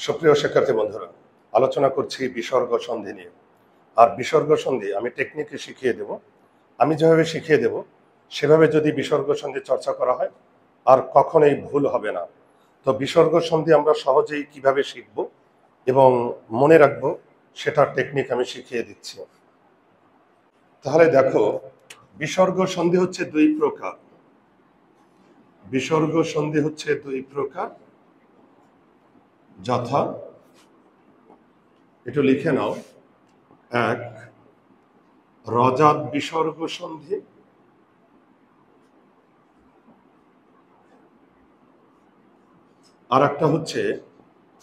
সুপ্রিয় শিক্ষার্থী বন্ধুরা, আলোচনা করছি বিসর্গ সন্ধি নিয়ে। আর বিসর্গ সন্ধি আমি টেকনিকে শিখিয়ে দেব। আমি যেভাবে শিখিয়ে দেব সেভাবে যদি বিসর্গ সন্ধি চর্চা করা হয় আর কখনোই ভুল হবে না। তো বিসর্গ সন্ধি আমরা সহজেই কিভাবে শিখব এবং মনে রাখবো সেটার টেকনিক আমি শিখিয়ে দিচ্ছি। তাহলে দেখো, বিসর্গ সন্ধি হচ্ছে দুই প্রকার। বিসর্গ সন্ধি হচ্ছে দুই প্রকার, যথা, একটু লিখে নাও। এক, রজাত বিসর্গ সন্ধি। আর একটা হচ্ছে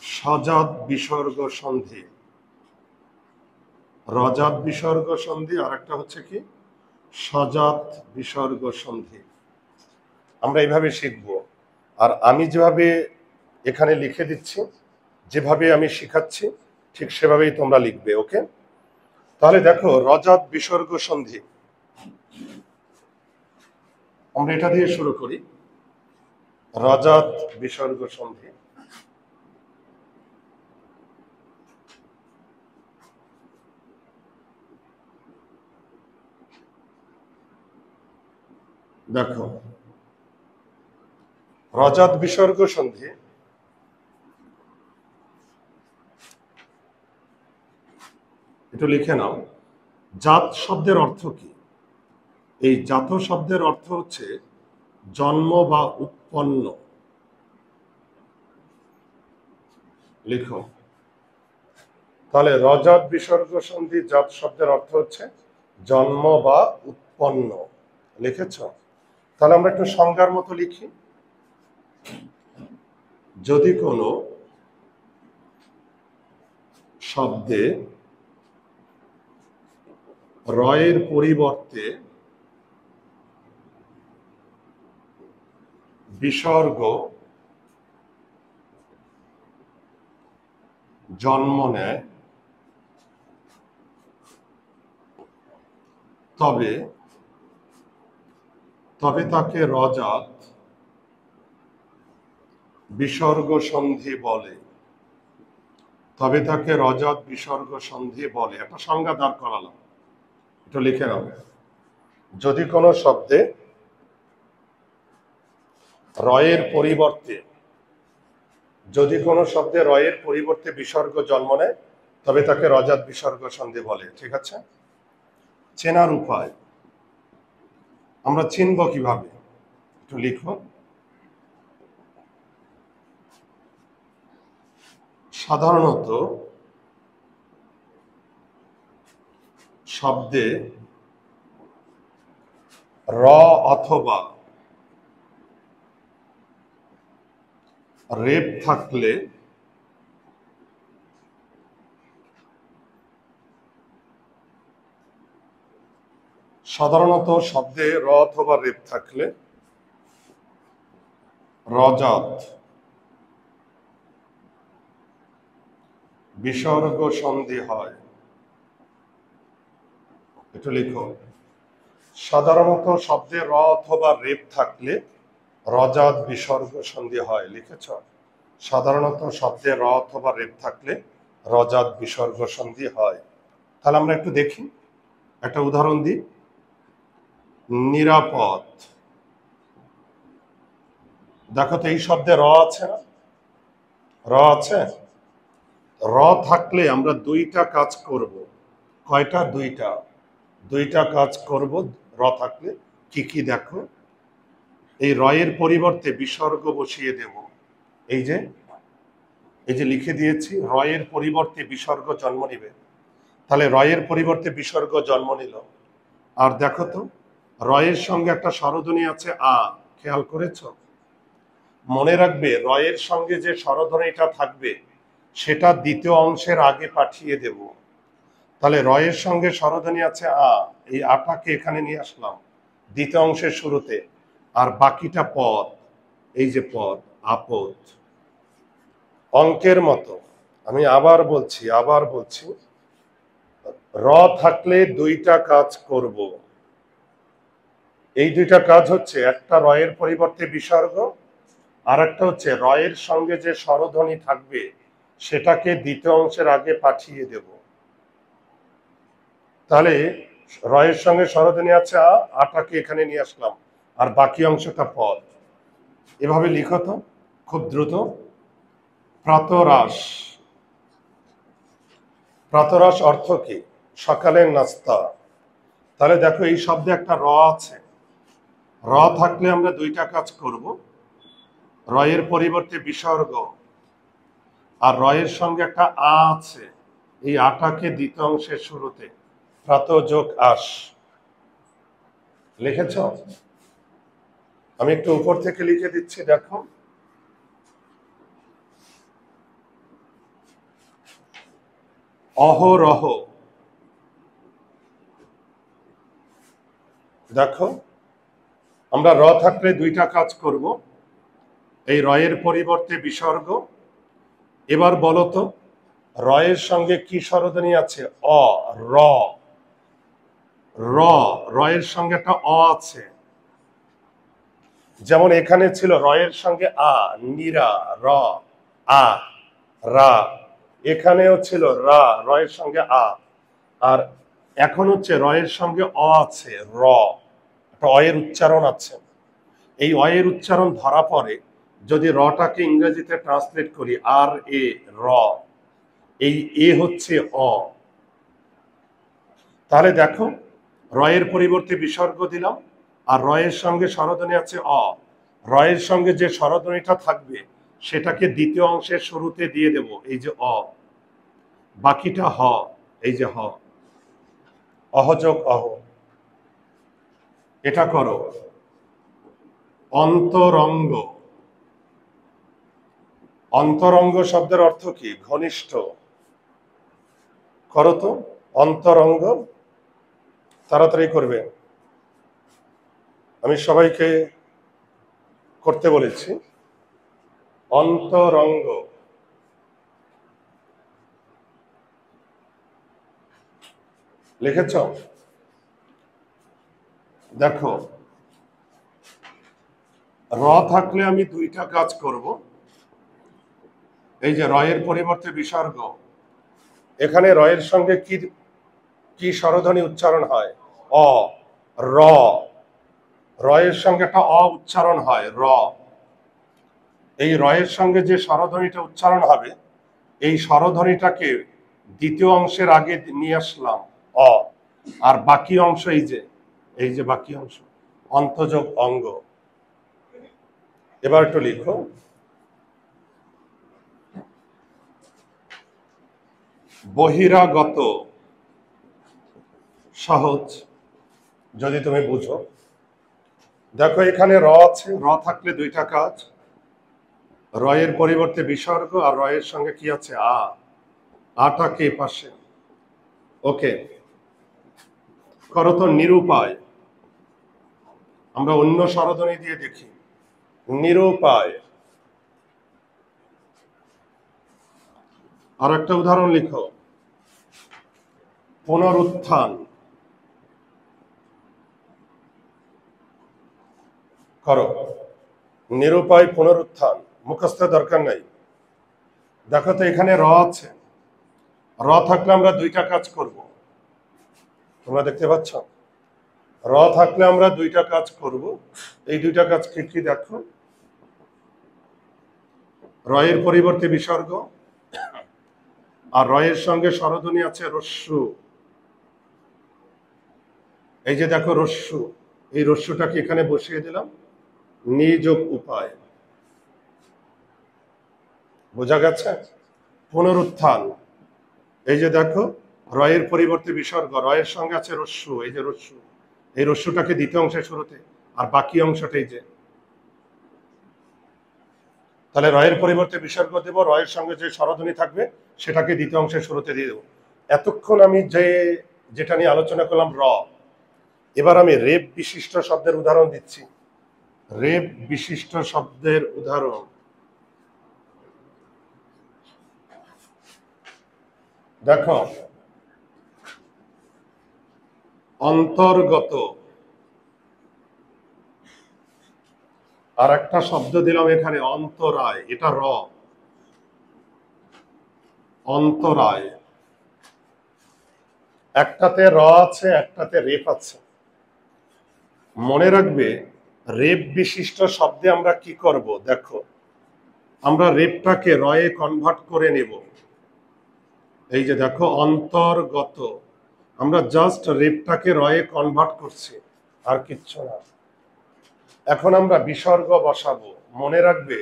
সজাত বিসর্গ সন্ধি। রজাত বিসর্গ সন্ধি আর একটা হচ্ছে কি সজাত বিসর্গ সন্ধি। আমরা এইভাবে শিখব। আর আমি যেভাবে এখানে লিখে দিচ্ছি, যেভাবে আমি শিখাচ্ছি ঠিক সেভাবেই তোমরা লিখবে। ওকে? তাহলে দেখো, রজাত বিসর্গ সন্ধি আমরা এটা দিয়ে শুরু করি। রজাত বিসর্গ সন্ধি। দেখো, রজাত বিসর্গ সন্ধি একটু লিখে নাও। জাত শব্দের অর্থ কি? এই জাত শব্দের অর্থ হচ্ছে জন্ম বা উৎপন্ন। লিখো। তাহলে রজাত বিসর্গ সন্ধি জাত শব্দের অর্থ হচ্ছে জন্ম বা উৎপন্ন। লিখেছ? তাহলে আমরা একটু সংজ্ঞার মতো লিখি। যদি কোনো শব্দে রয়ের পরিবর্তে বিসর্গ জন্ম নেয়, তবে তাকে রজাত বিসর্গ সন্ধি বলে। তবে তাকে রজাত বিসর্গ সন্ধি বলে। একটা সংজ্ঞা দাঁড় করালাম, একটু লিখে নাও। যদি কোনো শব্দে রয়ের পরিবর্তে বিসর্গ জন্ম নেয় তবে তাকে রজাত বিসর্গ সন্ধি বলে। ঠিক আছে? চেনার উপায় আমরা চিনব কিভাবে? একটু লিখো। সাধারণত শব্দে র অথবা রেপ থাকলে রজাত বিসর্গ সন্ধি হয়। একটু লিখো। সাধারণত শব্দে র অথবা রেপ থাকলে রজাত বিসর্গ সন্ধি হয়। লিখেছ? সাধারণত শব্দে র অথবা রেপ থাকলে রজাত বিসর্গ সন্ধি হয়। তাহলে আমরা একটু দেখি, একটা উদাহরণ দিই। নিরাপদ। দেখো তো, এই শব্দে র আছে না? র আছে। র থাকলে আমরা দুইটা কাজ করব। কয়টা? দুইটা কাজ করব র থাকলে। কি কি? দেখো, এই রয়ের পরিবর্তে বিসর্গ বসিয়ে দেব। এই যে লিখে দিয়েছি, রয়ের পরিবর্তে বিসর্গ জন্ম নিবে। তাহলে রয়ের পরিবর্তে বিসর্গ জন্ম নিল। আর দেখো তো, রয়ের সঙ্গে একটা স্বরধ্বনি আছে আ। খেয়াল করেছ? মনে রাখবে, রয়ের সঙ্গে যে স্বরধ্বনিটা থাকবে সেটা দ্বিতীয় অংশের আগে পাঠিয়ে দেব। তাহলে রয়ের সঙ্গে স্বরধ্বনি আছে আ, এই আটাকে এখানে নিয়ে আসলাম দ্বিতীয় অংশের শুরুতে। আর বাকিটা পদ, এই যে পদ, আপদ। অঙ্কের মতো আমি আবার বলছি, র থাকলে দুইটা কাজ করব। এই দুইটা কাজ হচ্ছে, একটা রয়ের পরিবর্তে বিসর্গ, আর একটা হচ্ছে রয়ের সঙ্গে যে স্বরধ্বনি থাকবে সেটাকে দ্বিতীয় অংশের আগে পাঠিয়ে দেব। তাহলে রয়ের সঙ্গে স্বরধ্বনি আছে আ, আটাকে এখানে নিয়ে আসলাম, আর বাকি অংশটা পদ। এভাবে লিখো তো খুব দ্রুত। প্রাতরাশ। প্রাতরাশ অর্থ কি? সকালের নাস্তা। তাহলে দেখো এই শব্দে একটা র আছে। র থাকলে আমরা দুইটা কাজ করব। রয়ের পরিবর্তে বিসর্গ, আর রয়ের সঙ্গে একটা আ আছে। এই আটাকে দ্বিতীয় অংশের শুরুতে প্রাত যোগ আস। লিখেছ? আমি একটু উপর থেকে লিখে দিচ্ছি, দেখো। অহরহ। দেখো আমরা র থাকলে দুইটা কাজ করব। এই রয়ের পরিবর্তে বিসর্গ। এবার বলো তো রয়ের সঙ্গে কি স্বরধ্বনি আছে? অ। র। র। রয়ের সঙ্গে একটা অ আছে। যেমন এখানে ছিল রয়ের সঙ্গে আ, নিরা, র, আ, রা। এখানেও ছিল রা, রয়ের সঙ্গে আ। আর এখন হচ্ছে রয়ের সঙ্গে অ আছে, র। একটা অয়ের উচ্চারণ আছে। এই অয়ের উচ্চারণ ধরা পড়ে যদি রটাকে ইংরেজিতে ট্রান্সলেট করি, আর এ, র। এই এ হচ্ছে অ। তাহলে দেখো রয়ের পরিবর্তে বিসর্গ দিলাম, আর রয়ের সঙ্গে স্বরধ্বনি আছে অ। রয়ের সঙ্গে যে স্বরধ্বনিটা থাকবে সেটাকে দ্বিতীয় অংশের শুরুতে দিয়ে দেব, এই যে অ। বাকিটা হ, এই যে হ। অহযোগ অহ। এটা করো। অন্তরঙ্গ। অন্তরঙ্গ শব্দের অর্থ কি? ঘনিষ্ঠ। করো তো অন্তরঙ্গ, তাড়াতাড়ি করবে। আমি সবাইকে করতে বলেছি। অন্তরঙ্গ। লিখেছ? দেখো র থাকলে আমি দুইটা কাজ করব। এই যে রয়ের পরিবর্তে বিসর্গ, এখানে রয়ের সঙ্গে কি কি স্বরধ্বনি উচ্চারণ হয়? অ। র। রয়ের সঙ্গে একটা অ উচ্চারণ হয়, র। এই রয়ের সঙ্গে যে স্বরধ্বনিটা উচ্চারণ হবে, এই স্বরধ্বনিটাকে দ্বিতীয় অংশের আগে নিয়ে আসলাম, অ। আর বাকি অংশ এই যে বাকি অংশ অন্তযোগ অঙ্গ। এবার একটু লিখো। বহিরাগত। সহজ যদি তুমি বুঝো। দেখো এখানে র আছে, র থাকলে দুইটা কাজ। রয়ের পরিবর্তে বিসর্গ, আর রয়ের সঙ্গে কি আছে? আ। আটাকে পাশে। ওকে, করো তো নিরুপায়। আমরা অন্য স্বরধ্বনি দিয়ে দেখি। নিরুপায়। আর একটা উদাহরণ লিখো। পুনরুত্থান। করো। নিরুপায়, পুনরুত্থান। মুখস্থ দরকার নাই। দেখো তো এখানে র আছে। র থাকলে আমরা দুইটা কাজ করব। তোমরা দেখতে পাচ্ছ? র থাকলে আমরা দুইটা কাজ করব। এই দুইটা কাজ কি কি দেখো। রয়ের পরিবর্তে বিসর্গ, আর রয়ের সঙ্গে স্বরধ্বনি আছে রস্যু। এই যে দেখো রস্যু, এই রস্যুটাকে এখানে বসিয়ে দিলাম, নিযোগ উপায়। বোঝা গেছে? পুনরুত্থান। এই যে দেখো রয়ের পরিবর্তে বিসর্গ, রয়ের সঙ্গে আছে রস্যু, এই যে রস্যু। এই রস্যুটাকে দ্বিতীয় অংশের শুরুতে, আর বাকি অংশটাই যে। তাহলে রয়ের পরিবর্তে বিসর্গ দেব, রয়ের সঙ্গে যে স্বরধ্বনি থাকবে সেটাকে দ্বিতীয় অংশের শুরুতে দিয়ে দেবো। এতক্ষণ আমি যেটা নিয়ে আলোচনা করলাম র। এবার আমি রেপ বিশিষ্ট শব্দের উদাহরণ দিচ্ছি। রেপ বিশিষ্ট শব্দের উদাহরণ। দেখো অন্তর্গত। আর একটা শব্দ দিলাম এখানে অন্তরায়, এটা র। অন্তরায়। একটাতে র আছে, একটাতে রেপ আছে। মনে রাখবে, রেপ বিশিষ্ট শব্দে আমরা কি করব? দেখো, আমরা রেপটাকে রয়ে কনভার্ট করে নেব। এই যে দেখো, অন্তর্গত, আমরা জাস্ট রেপটাকে রয়ে কনভার্ট করছি, আর কিচ্ছু না। এখন আমরা বিসর্গ বসাবো। মনে রাখবে,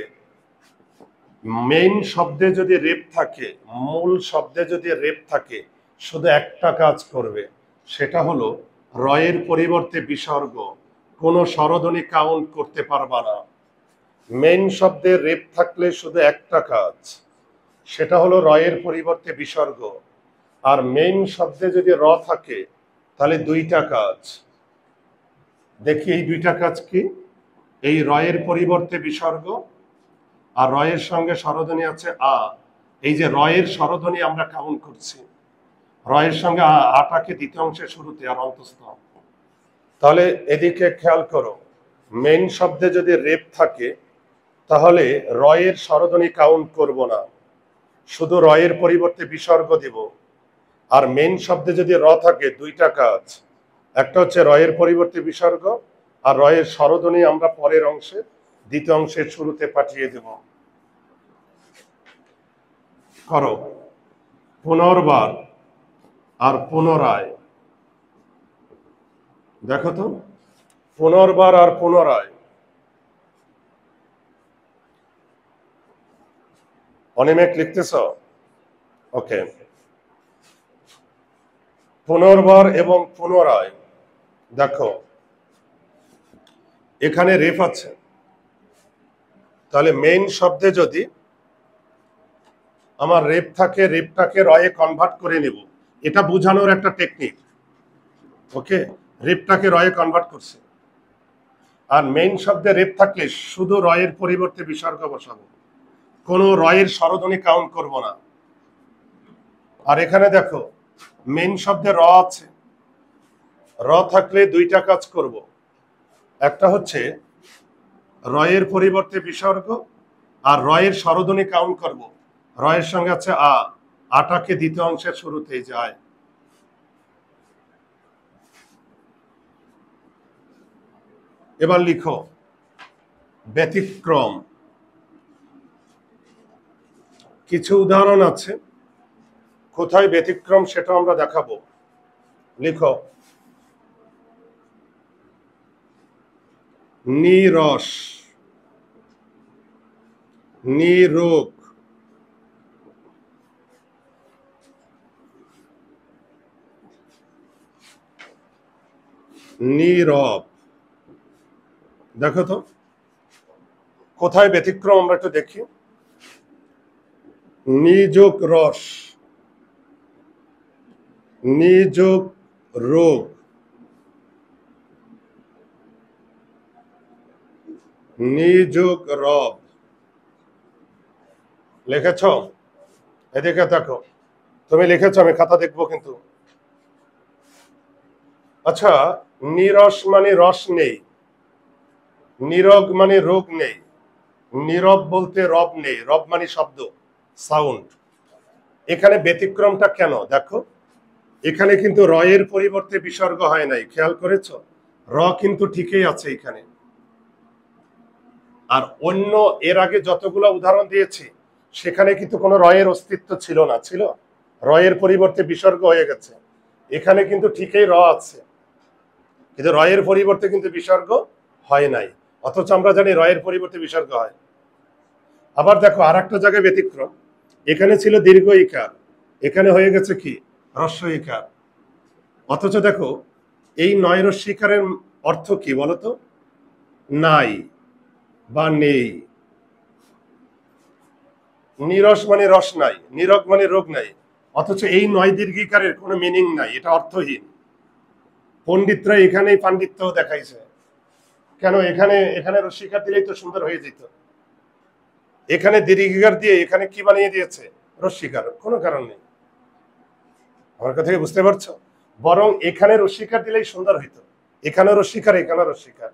মেইন শব্দে যদি রেপ থাকে, মূল শব্দে যদি রেপ থাকে, শুধু একটা কাজ করবে, সেটা হলো রয়ের পরিবর্তে বিসর্গ। কোনো স্বরধ্বনি কাউন্ট করতে পারবা না। মেইন শব্দে রেপ থাকলে শুধু একটা কাজ, সেটা হলো রয়ের পরিবর্তে বিসর্গ। আর মেইন শব্দে যদি র থাকে, তাহলে দুইটা কাজ। দেখি এই দুইটা কাজ কি? এই রয়ের পরিবর্তে বিসর্গ, আর রয়ের সঙ্গে স্বরধ্বনি আছে আ। এই যে রয়ের স্বরধ্বনি আমরা কাউন্ট করছি, রয়ের সঙ্গে আটাকে দ্বিতীয় অংশের শুরুতে আর অন্তঃস্থ। তাহলে এদিকে খেয়াল করো, মেইন শব্দে যদি রেপ থাকে, তাহলে রয়ের স্বরধ্বনি কাউন্ট করব না, শুধু রয়ের পরিবর্তে বিসর্গ দিব। আর মেইন শব্দে যদি র থাকে, দুইটা কাজ, একটা হচ্ছে রয়ের পরিবর্তে বিসর্গ, আর রয়ের স্বরধ্বনি আমরা পরের অংশে দ্বিতীয় অংশের শুরুতে পাঠিয়ে দেব। করো, পুনর্বার আর পুনরায়। দেখো তো, পুনর্বার আর পুনরায়। অনিমেক লিখতেছ? ওকে। পুনর্বার এবং পুনরায়। দেখো, এখানে রেফ আছে, তাহলে মেইন শব্দে যদি আমার রেপ থাকে, রেপটাকে রয়ে কনভার্ট করে নেব। এটা বোঝানোর একটা টেকনিক। ওকে, রেপটাকে রয়ে কনভার্ট করছে। আর মেইন শব্দে রেপ থাকলে শুধু রয়ের পরিবর্তে বিসর্গ বসাবো, কোনো রয়ের স্বরধ্বনি কাউন্ট করব না। আর এখানে দেখো, মেইন শব্দে র আছে, র থাকলে দুইটা কাজ করব। একটা হচ্ছে রয়ের পরিবর্তে বিসর্গ, আর রয়ের স্বরধ্বনি কাউন্ট করব। রয়ের সঙ্গে আছে আ, আটাকে দ্বিতীয় অংশের শুরুতেই যায়। এবার লিখো ব্যতিক্রম। কিছু উদাহরণ আছে, কোথায় ব্যতিক্রম সেটা আমরা দেখাবো। লিখো নিরস, নিরোগ, নীরব। দেখো তো কোথায় ব্যতিক্রম, আমরা একটু দেখি। নিযোগ রস, নিযোগ রোগ, নিযোগ রব। লিখেছ? এদিকে দেখো, তুমি লিখেছ, আমি খাতা দেখবো কিন্তু। আচ্ছা, নিরস মানে রস নেই, নিরোগ মানে রোগ নেই, নীরব বলতে রব নেই, রব মানে শব্দ, সাউন্ড। এখানে ব্যতিক্রমটা কেন? দেখো, এখানে কিন্তু রয়ের পরিবর্তে বিসর্গ হয় নাই, খেয়াল করেছ? র কিন্তু ঠিকই আছে এখানে। আর অন্য এর আগে যতগুলো উদাহরণ দিয়েছি, সেখানে কিন্তু কোনো রয়ের অস্তিত্ব ছিল না, ছিল রয়ের পরিবর্তে বিসর্গ হয়ে গেছে। এখানে কিন্তু ঠিকই র আছে, কিন্তু রয়ের পরিবর্তে কিন্তু বিসর্গ হয় নাই। অথচ আমরা জানি রয়ের পরিবর্তে বিসর্গ হয়। আবার দেখো, আর একটা জায়গায় ব্যতিক্রম, এখানে ছিল দীর্ঘ ইকার, এখানে হয়ে গেছে কি হ্রস্ব ইকার। অথচ দেখো, এই নয় রস্যিকারের অর্থ কি বলতো? নাই বা নেই। নিরস মানে রস নাই, নিরোগ মানে রোগ নাই। অথচ এই নয় দীর্ঘিকারের কোনো মিনিং নাই, এটা অর্থহীন। পণ্ডিতরা এখানেই পাণ্ডিত্য দেখাইছে। কেন? এখানে এখানে রস্যিকার দিলেই তো সুন্দর হয়ে যেত। এখানে দীর্ঘিকার দিয়ে এখানে কি বানিয়ে দিয়েছে? রস্যিকার। কোনো কারণ নেই। আমার কথা কি বুঝতে পারছো? বরং এখানে রস্যিকার দিলেই সুন্দর হইতো। এখানে রস্যিকার, এখানে রস্যিকার,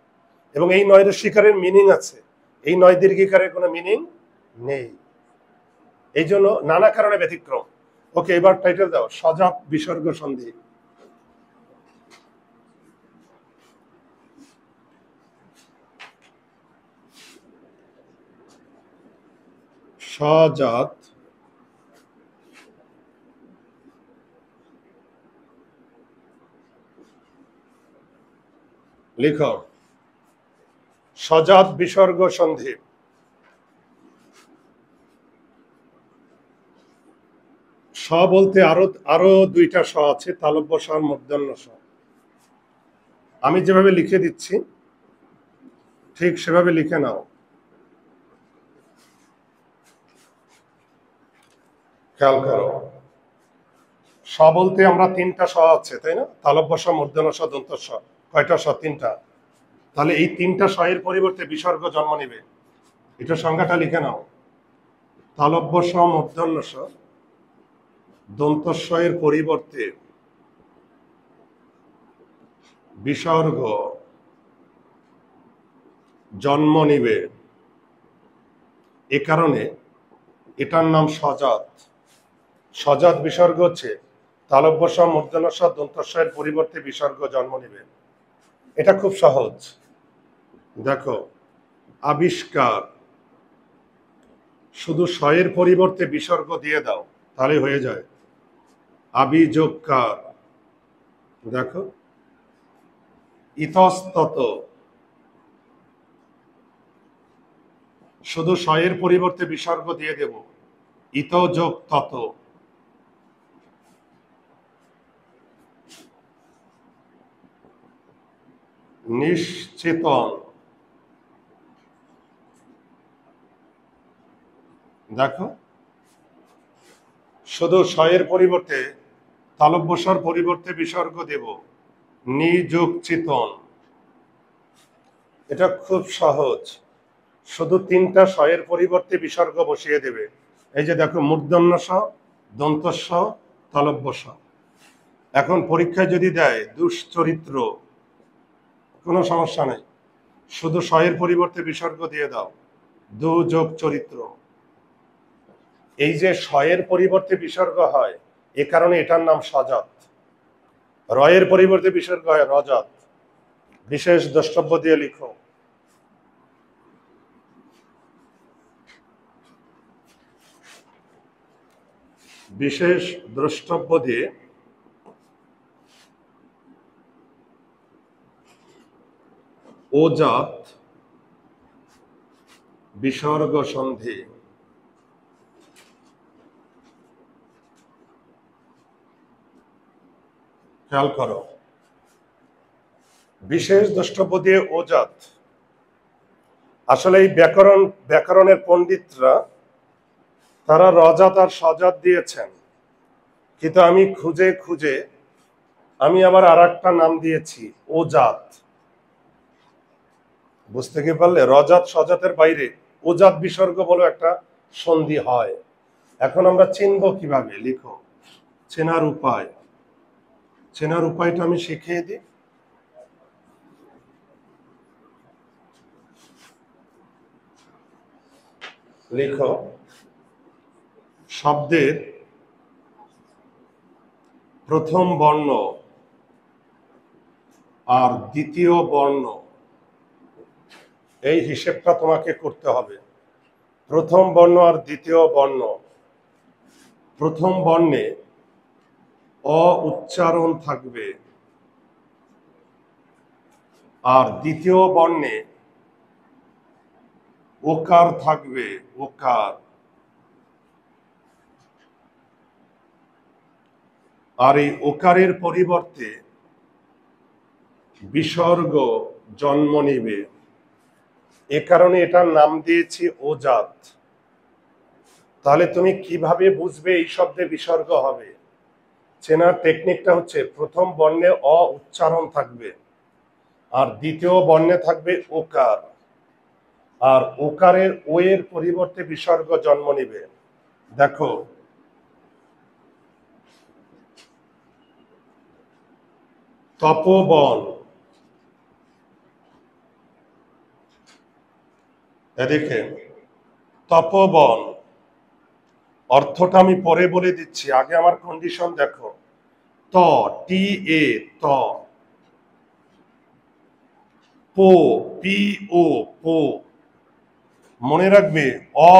এবং এই নয় রস্যিকারের মিনিং আছে, এই নয় দীর্ঘিকারের কোনো মিনিং নেই। এই জন্য নানা কারণে ব্যতিক্রম। ওকে, এবার টাইটেল দাও, সজাত বিসর্গ সন্ধি। সজাত লিখো, সজাত বিসর্গ সন্ধি। স বলতে আরো আরো দুইটা স আছে, তালব্য স আর মূর্ধন্য স। আমি যেভাবে লিখে দিচ্ছি ঠিক সেভাবে লিখে নাও। খেয়াল করো, স বলতে আমরা তিনটা স আছে, তাই না? তালব্য স, মূর্ধন্য স, দন্ত স। কয়টা স? তিনটা। তাহলে এই তিনটা স এর পরিবর্তে বিসর্গ জন্ম নিবে। এটা সংজ্ঞাটা লিখে নাও। তালব্য স, মূর্ধন্য স, দন্ত স এর পরিবর্তে বিসর্গ জন্ম নিবে। এ কারণে এটার নাম সজাত। সজাত বিসর্গ হচ্ছে তালব্য স, মূর্ধন্য স, দন্ত স এর পরিবর্তে বিসর্গ জন্ম নিবে। এটা খুব সহজ। দেখো, আবিষ্কার, শুধু স এর পরিবর্তে বিসর্গ দিয়ে দাও, তাহলে হয়ে যায়। আবিযোগকার, দেখো, ইতস্তত, শুধু স এর পরিবর্তে বিসর্গ দিয়ে দেব, ইত যোগ তত। নিশ্চেতন, দেখো, শুধু স এর পরিবর্তে তালব্য সর পরিবর্তে বিসর্গ দেব, নিযোগ চেতন। এটা খুব সহজ, শুধু তিনটা স এর পরিবর্তে বিসর্গ বসিয়ে দেবে। এই যে দেখো, মূর্ধন্য স, দন্ত স, তালব্য স। এখন পরীক্ষায় যদি দেয় দুশ্চরিত্র, কোনো সমস্যা নেই, শুধু স এর পরিবর্তে বিসর্গ দিয়ে দাও, দুযোগ চরিত্র। এই যে স এর পরিবর্তে বিসর্গ হয়, এ কারণে এটার নাম সজাত। র এর পরিবর্তে বিসর্গ হয় রজাত। বিশেষ দ্রষ্টব্য দিয়ে লিখো। বিশেষ দ্রষ্টব্য দিয়ে ওজাত বিসর্গ সন্ধি। খেয়াল করো, বিশেষ দ্রষ্টব্য দিয়ে ওজাত। আসলে এই ব্যাকরণের পণ্ডিতরা তারা রজাত আর সজাত দিয়েছেন, কিন্তু আমি খুঁজে খুঁজে আমি আবার আর একটা নাম দিয়েছি, ওজাত। বুঝতে কি পারলে? রজাত সজাতের বাইরে ওজাত বিসর্গ বলে একটা সন্ধি হয়। এখন আমরা চিনব কিভাবে? লিখো, চেনার উপায়। চেনার উপায়টা আমি শিখিয়ে দিই। লিখো, শব্দের প্রথম বর্ণ আর দ্বিতীয় বর্ণ, এই হিসেবটা তোমাকে করতে হবে। প্রথম বর্ণ আর দ্বিতীয় বর্ণ, প্রথম বর্ণে অ উচ্চারণ থাকবে আর দ্বিতীয় বর্ণে ওকার থাকবে, ওকার। আর এই ওকারের পরিবর্তে বিসর্গ জন্ম নিবে। এ কারণে এটার নাম দিয়েছি ওজাত। তাহলে তুমি কিভাবে বুঝবে এই শব্দে বিসর্গ হবে? চেনার টেকনিকটা হচ্ছে, প্রথম বর্ণে অ উচ্চারণ থাকবে আর দ্বিতীয় বর্ণে থাকবে ওকার, আর ওকারের ও এর পরিবর্তে বিসর্গ জন্ম নিবে। দেখো, তপবন, এদিকে তপবন, অর্থটা আমি পরে বলে দিচ্ছি, আগে আমার কন্ডিশন দেখো। ত, টি এ, ত। পো, পি ও, পো। মনে রাখবে, অ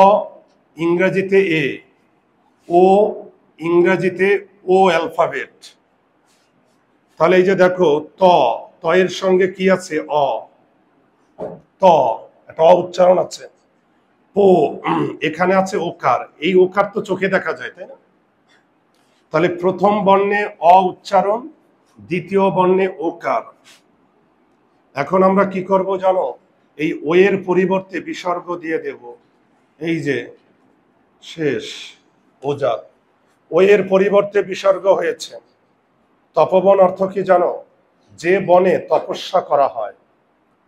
ইংরেজিতে এ, ও ইংরেজিতে ও অ্যালফাবেট। তাহলে এই যে দেখো ত, ত এর সঙ্গে কি আছে? অ। ত, একটা অ উচ্চারণ আছে। পো, এখানে আছে ওকার। এই ওকার তো চোখে দেখা যায়, তাই না? তাহলে প্রথম বর্ণে অ উচ্চারণ, দ্বিতীয় বর্ণে ওকার। এখন আমরা কি করব জানো? এই ও এর পরিবর্তে বিসর্গ দিয়ে দেব। এই যে শেষ, ওজাত। ও এর পরিবর্তে বিসর্গ হয়েছে। তপবন অর্থ কি জানো? যে বনে তপস্যা করা হয়,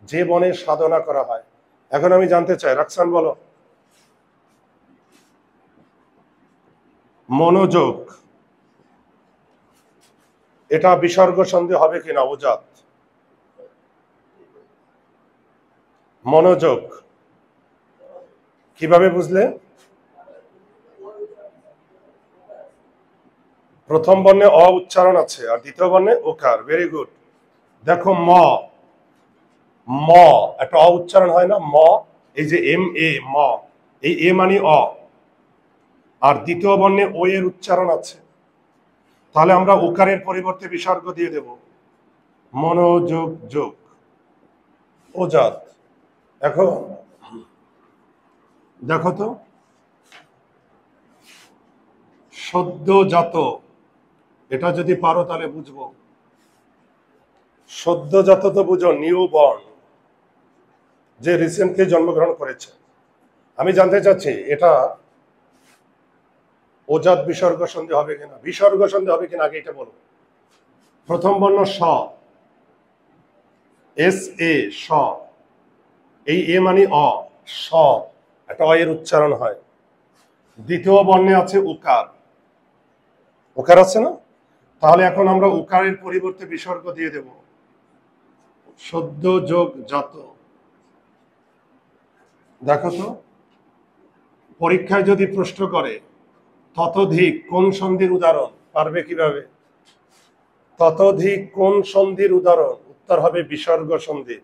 যে বনে সাধনা করা হয়। এখন আমি জানতে চাই, রাকসান বলো। মনোযোগ, এটা বিসর্গ সন্ধি হবে কিনা? ওজাত। মনোযোগ কিভাবে বুঝলে? প্রথম বর্ণে অ উচ্চারণ আছে আর দ্বিতীয় বর্ণে ওকার। Very good. দেখো ম, ম একটা অ উচ্চারণ হয় না? ম, এই যে এম এ, ম, এই এ মানে অ, আর দ্বিতীয় বর্ণে ও এর উচ্চারণ আছে। তাহলে আমরা ওকারের পরিবর্তে বিসর্গ দিয়ে দেব। মনোযোগ যোগ, ওজাত। এখন দেখো তো, সদ্যজাত, এটা যদি পারো তাহলে বুঝবো। সদ্যজাত তো বুঝো, নিউ বর্ন, যে রিসেন্টলি জন্মগ্রহণ করেছে। আমি জানতে চাচ্ছি এটা ওজাত বিসর্গ সন্ধি হবে কিনা? বিসর্গ সন্ধি হবে কিনা আগে এটা বলো। প্রথম বর্ণ স, এস এ, স। এই এ মানে অ, স, একটা অ এর উচ্চারণ হয়। দ্বিতীয় বর্ণে আছে উকার, উকার আছে না? তাহলে এখন আমরা উকারের পরিবর্তে বিসর্গ দিয়ে দেব। সদ্য যোগ জাত। দেখো তো, পরীক্ষায় যদি প্রশ্ন করে ততোধিক কোন সন্ধির উদাহরণ, পারবে কিভাবে? ততোধিক কোন সন্ধির উদাহরণ? উত্তর হবে বিসর্গ সন্ধি।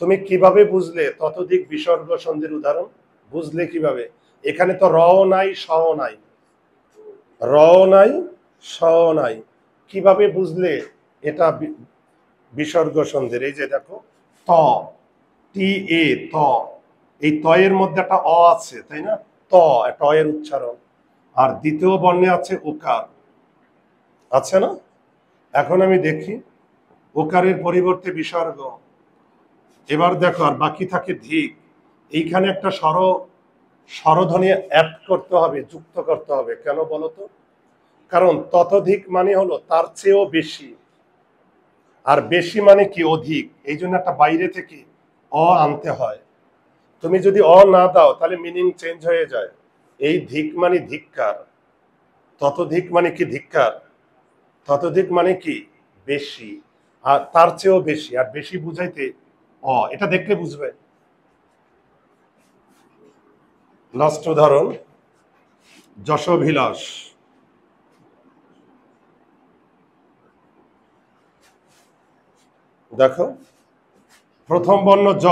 তুমি কিভাবে বুঝলে ততোধিক বিসর্গ সন্ধির উদাহরণ? বুঝলে কিভাবে? এখানে তো রও নাই, সও নাই, রও নাই, সও নাই। কিভাবে বুঝলে এটা বিসর্গ সন্ধির? এই যে দেখো ত, টি এ, ত। এই ত এর মধ্যে একটা অ আছে, তাই না? ত, একটা অ এর উচ্চারণ, আর দ্বিতীয় বর্ণে আছে ওকার, আছে না? এখন আমি দেখি ওকারের পরিবর্তে বিসর্গ। এবার দেখো, আর বাকি থাকে ধিক। এইখানে একটা স্বরধ্বনি অ্যাড করতে হবে, যুক্ত করতে হবে। কেন বলো তো? কারণ ততোধিক মানে হলো তার চেয়েও বেশি, আর বেশি মানে কি? অধিক। এই জন্য একটা বাইরে থেকে অ আনতে হয়। তুমি যদি অ না দাও তাহলে মিনিং চেঞ্জ হয়ে যায়। এই ধিক মানে ধিক্কার, ততোধিক মানে কি? ধিক্কার। ততোধিক মানে কি? বেশি, আর তার চেয়েও বেশি, আর বেশি বুঝাইতে অ, এটা দেখলে বুঝবে। লাস্ট উদাহরণ, যশোভিলাস। দেখো প্রথম বর্ণ জ,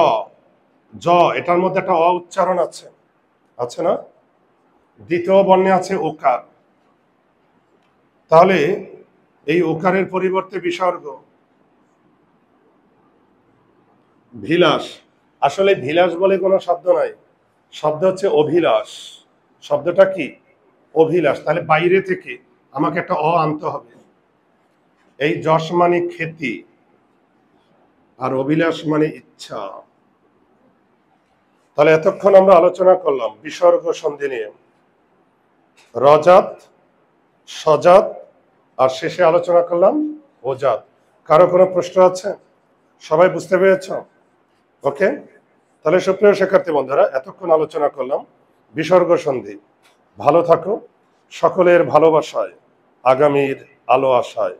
জ, এটার মধ্যে একটা অ উচ্চারণ আছে, আছে না? দ্বিতীয় বর্ণে আছে ওকার। তাহলে এই ওকারের পরিবর্তে বিসর্গ। ভিলাস, আসলে ভিলাস বলে কোনো শব্দ নাই, শব্দ হচ্ছে অভিলাষ। শব্দটা কি? অভিলাষ। তাহলে বাইরে থেকে আমাকে একটা অ আনতে হবে। এই যশ মানে খ্যাতি, আর অভিলাষ মানে ইচ্ছা। তাহলে এতক্ষণ আমরা আলোচনা করলাম বিসর্গ সন্ধি নিয়ে, রজাত, সজাত, আর শেষে আলোচনা করলাম ওজাত। কারো কোনো প্রশ্ন আছে? সবাই বুঝতে পেরেছ? ওকে, তাহলে সুপ্রিয় শিক্ষার্থী বন্ধুরা, এতক্ষণ আলোচনা করলাম বিসর্গ সন্ধি। ভালো থাকো, সকলের ভালোবাসায়, আগামীর আলো আশায়।